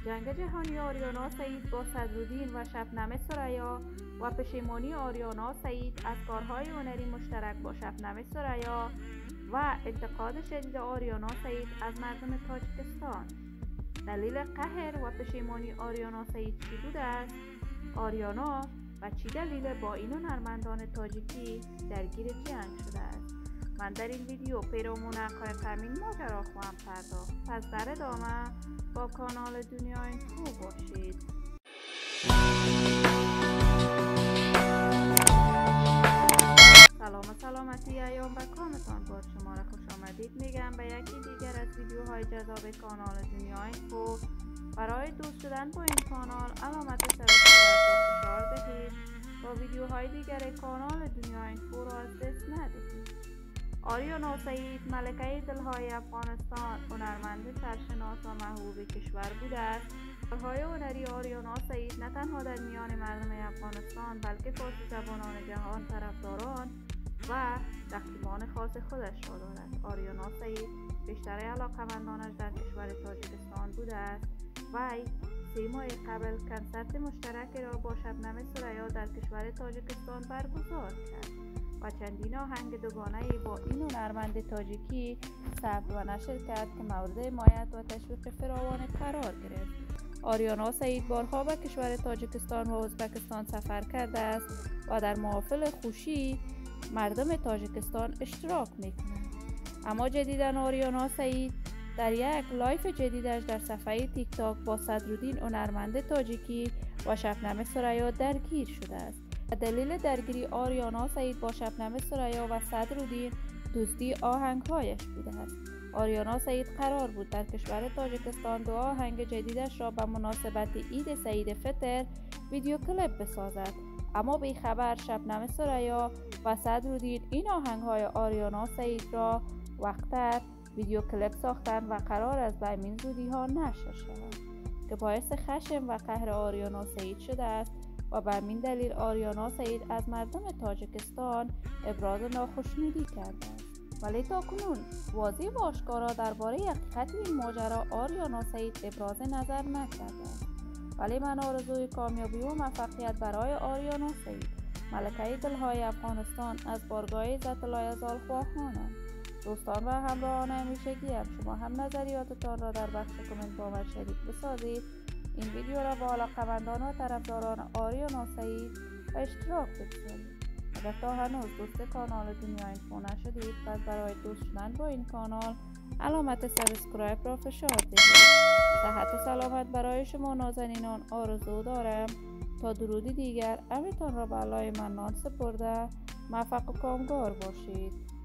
جنگ جهانی آریانا سعید با صدرالدین و شبنم ثریا و پشیمانی آریانا سعید از کارهای هنری مشترک با شبنم ثریا و انتقاد شدید آریانا سعید از مردم تاجیکستان. دلیل قهر و پشیمانی آریانا سعید چی بوده است؟ آریانا و چی دلیل با این هنرمندان تاجیکی درگیر جنگ شده است؟ من در این ویدیو پیرامون حقایق همین ماجرا خواهم پرداخت. پس در ادامه با کانال دنیا اینفو باشید. سلام و سلامتی ایام و کامتان باد شما را خوش آمدید میگم به یکی دیگر از ویدیوهای جذاب کانال دنیا اینفو. برای دوست شدن با این کانال علامت سابسکرایب را فشار دهید تا ویدیوهای دیگر کانال دنیا اینفو را از دست ندهید. آریانا سعید ملکه دلهای افغانستان، هنرمند سرشناس و محبوب کشور بوده است. کارهای هنری آریانا سعید نه تنها در میان مردم افغانستان بلکه فارسی زبانان جهان طرفداران و رقیبان خاص خودش را دارد. آریانا سعید بیشتر علاقه‌مندانش در کشور تاجیکستان بوده است. وی 3 ماه قبل کنسرت مشترکی را با شبنم ثریا در کشور تاجیکستان برگزار کرد و چندین آهنگ دوگانه با این هنرمند تاجیکی ثبت و نشر کرد که مورد حمایت و تشویق فراوان قرار گرفت. آریانا سعید بارها به کشور تاجیکستان و ازبکستان سفر کرده است و در محافل خوشی مردم تاجیکستان اشتراک می‌کند. اما جدیداً آریانا سعید در یک لایف جدیدش در صفحه تیک تاک با صدرالدین هنرمند تاجیکی و شبنم ثریا درگیر شده است. دلیل درگیری آریانا سعید با شبنم ثریا و صدرالدین دزدی آهنگهایش بوده است. آریانا سعید قرار بود در کشور تاجیکستان 2 آهنگ جدیدش را به مناسبت عید سعید فطر ویدیو کلیپ بسازد، اما بی خبر شبنم ثریا و صدرالدین این آهنگهای آریانا سعید را وقتاً ویدیو کلیپ ساختند و قرار است به همین زودی ها نشر شود که باعث خشم و قهر آریانا سعید شده است و به همین دلیل آریانا سعید از مردم تاجیکستان ابراز ناخشنودی کرده است. ولی تاکنون واضح و آشکارا درباره حقیقت این ماجرا آریانا سعید ابراز نظر نکرده است. ولی من آرزوی کامیابی و موفقیت برای آریانا سعید ملکه دلهای افغانستان از بارگاه عزت لایزال خواهانم. دوستان و همراهان همیشگی شما هم نظریاتتان را در بخش کامنت با من شریک بسازید. این ویدیو را با علاقه‌مندان و طرفداران آریانا سعید به اشتراک بگذارید. اگر تا هنوز دوست کانال دنیا اینفو نشدید پس برای دوست شدن با این کانال علامت سابسکرایب را فشار دهید. صحت و سلامت برای شما نازنینان آرزو دارم. تا درودی دیگر امیتان را به الله منان سپرده موفق و کامگار باشید.